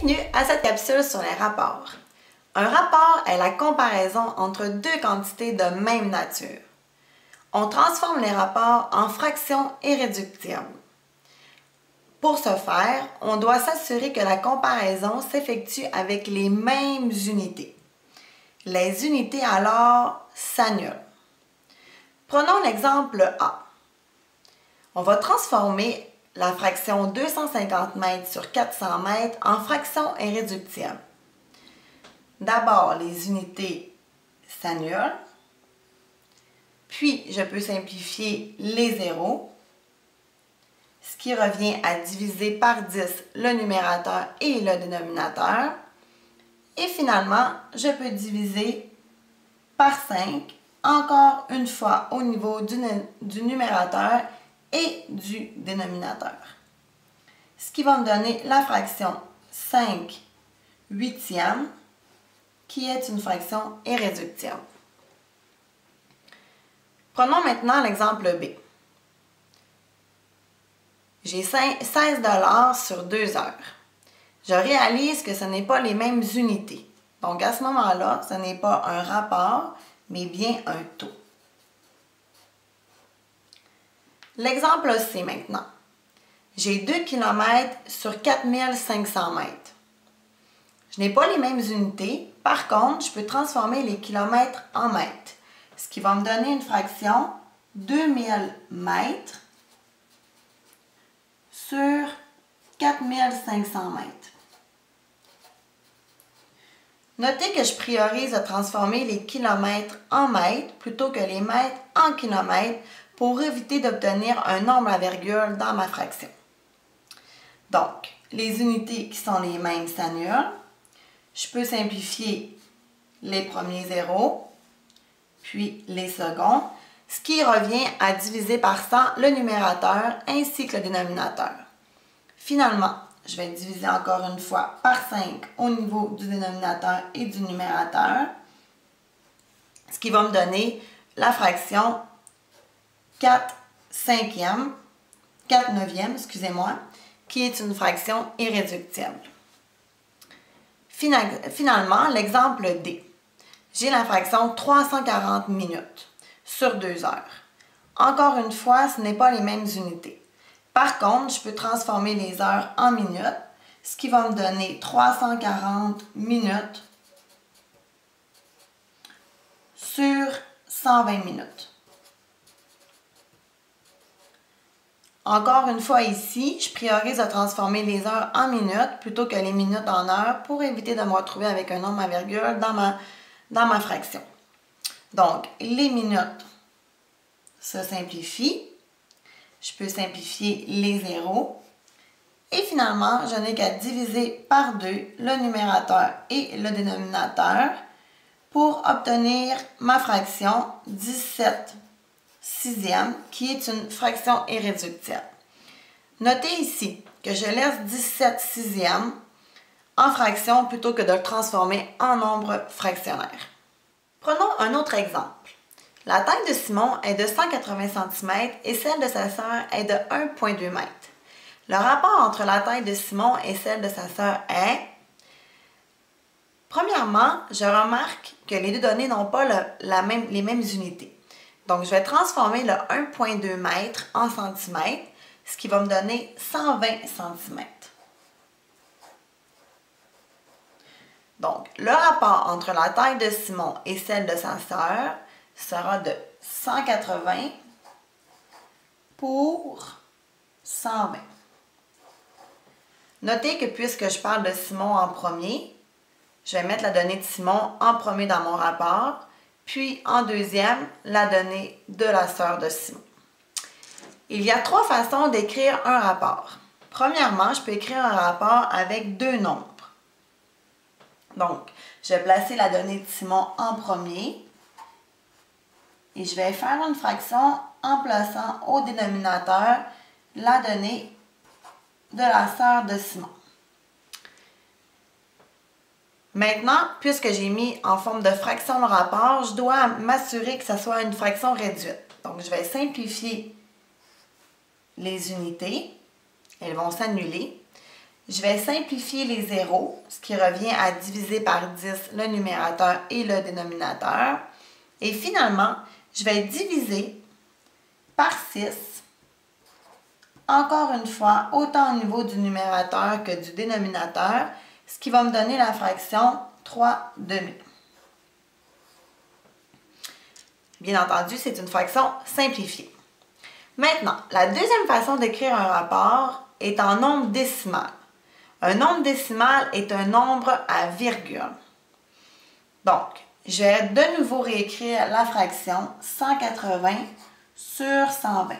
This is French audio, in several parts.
Bienvenue à cette capsule sur les rapports. Un rapport est la comparaison entre deux quantités de même nature. On transforme les rapports en fractions irréductibles. Pour ce faire, on doit s'assurer que la comparaison s'effectue avec les mêmes unités. Les unités alors s'annulent. Prenons l'exemple A. On va transformer la fraction 250 mètres sur 400 mètres en fraction irréductible. D'abord, les unités s'annulent, puis je peux simplifier les zéros, ce qui revient à diviser par 10 le numérateur et le dénominateur. Et finalement, je peux diviser par 5, encore une fois au niveau du numérateur et du dénominateur. Ce qui va me donner la fraction 5 huitièmes, qui est une fraction irréductible. Prenons maintenant l'exemple B. J'ai 16 $ sur 2 heures. Je réalise que ce n'est pas les mêmes unités. Donc à ce moment-là, ce n'est pas un rapport, mais bien un taux. L'exemple C maintenant. J'ai 2 km sur 4500 mètres. Je n'ai pas les mêmes unités. Par contre, je peux transformer les kilomètres en mètres, ce qui va me donner une fraction 2000 mètres sur 4500 mètres. Notez que je priorise de transformer les kilomètres en mètres plutôt que les mètres en kilomètres pour éviter d'obtenir un nombre à virgule dans ma fraction. Donc, les unités qui sont les mêmes s'annulent. Je peux simplifier les premiers zéros, puis les seconds, ce qui revient à diviser par 100 le numérateur ainsi que le dénominateur. Finalement, je vais diviser encore une fois par 5 au niveau du dénominateur et du numérateur, ce qui va me donner la fraction 4 neuvièmes, excusez-moi, qui est une fraction irréductible. Finalement, l'exemple D. J'ai la fraction 340 minutes sur 2 heures. Encore une fois, ce n'est pas les mêmes unités. Par contre, je peux transformer les heures en minutes, ce qui va me donner 340 minutes sur 120 minutes. Encore une fois ici, je priorise de transformer les heures en minutes plutôt que les minutes en heures pour éviter de me retrouver avec un nombre à virgule dans ma fraction. Donc, les minutes se simplifient. Je peux simplifier les zéros. Et finalement, je n'ai qu'à diviser par 2 le numérateur et le dénominateur pour obtenir ma fraction 17 sixièmes, qui est une fraction irréductible. Notez ici que je laisse 17 sixièmes en fraction plutôt que de le transformer en nombre fractionnaire. Prenons un autre exemple. La taille de Simon est de 180 cm et celle de sa sœur est de 1,2 m. Le rapport entre la taille de Simon et celle de sa sœur est... Premièrement, je remarque que les deux données n'ont pas les mêmes unités. Donc, je vais transformer le 1,2 m en centimètres, ce qui va me donner 120 cm. Donc, le rapport entre la taille de Simon et celle de sa sœur sera de 180 pour 120. Notez que puisque je parle de Simon en premier, je vais mettre la donnée de Simon en premier dans mon rapport, puis en deuxième, la donnée de la sœur de Simon. Il y a 3 façons d'écrire un rapport. Premièrement, je peux écrire un rapport avec 2 nombres. Donc, je vais placer la donnée de Simon en premier et je vais faire une fraction en plaçant au dénominateur la donnée de la sœur de Simon. Maintenant, puisque j'ai mis en forme de fraction le rapport, je dois m'assurer que ce soit une fraction réduite. Donc, je vais simplifier les unités. Elles vont s'annuler. Je vais simplifier les zéros, ce qui revient à diviser par 10 le numérateur et le dénominateur. Et finalement, je vais diviser par 6, encore une fois, autant au niveau du numérateur que du dénominateur, ce qui va me donner la fraction 3/2. Bien entendu, c'est une fraction simplifiée. Maintenant, la deuxième façon d'écrire un rapport est en nombre décimal. Un nombre décimal est un nombre à virgule. Donc, je vais de nouveau réécrire la fraction 180 sur 120.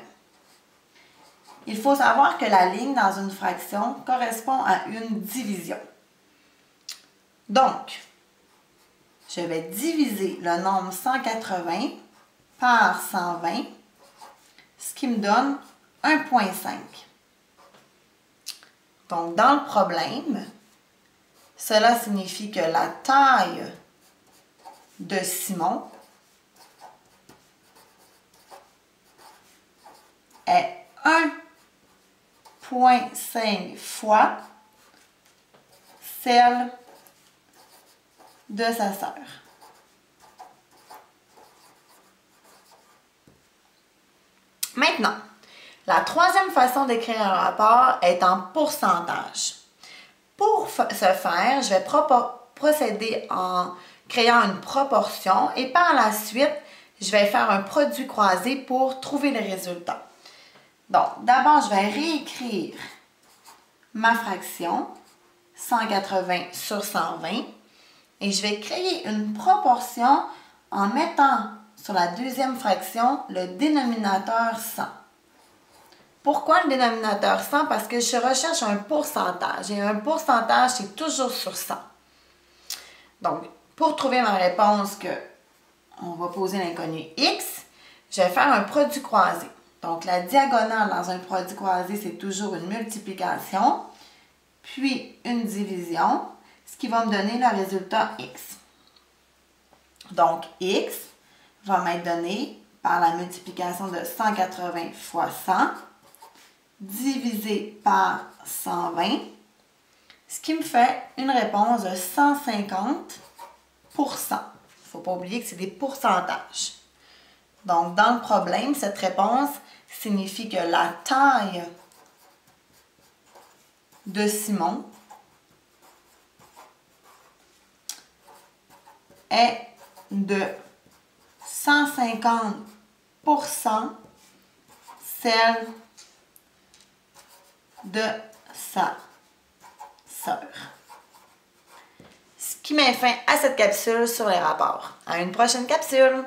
Il faut savoir que la ligne dans une fraction correspond à une division. Donc, je vais diviser le nombre 180 par 120, ce qui me donne 1,5. Donc, dans le problème, cela signifie que la taille de Simon est 1,5 fois celle de sa sœur. Maintenant, la troisième façon d'écrire un rapport est en pourcentage. Pour ce faire, je vais procéder en créant une proportion et par la suite, je vais faire un produit croisé pour trouver le résultat. Donc, d'abord, je vais réécrire ma fraction 180 sur 120 et je vais créer une proportion en mettant sur la deuxième fraction le dénominateur 100. Pourquoi le dénominateur 100? Parce que je recherche un pourcentage et un pourcentage, c'est toujours sur 100. Donc, pour trouver ma réponse on va poser l'inconnu x, je vais faire un produit croisé. Donc, la diagonale dans un produit croisé, c'est toujours une multiplication, puis une division, ce qui va me donner le résultat x. Donc, x va m'être donné par la multiplication de 180 fois 100, divisé par 120, ce qui me fait une réponse de 150%. Il ne faut pas oublier que c'est des pourcentages. Donc, dans le problème, cette réponse signifie que la taille de Simon est de 150% celle de sa sœur. Ce qui met fin à cette capsule sur les rapports. À une prochaine capsule!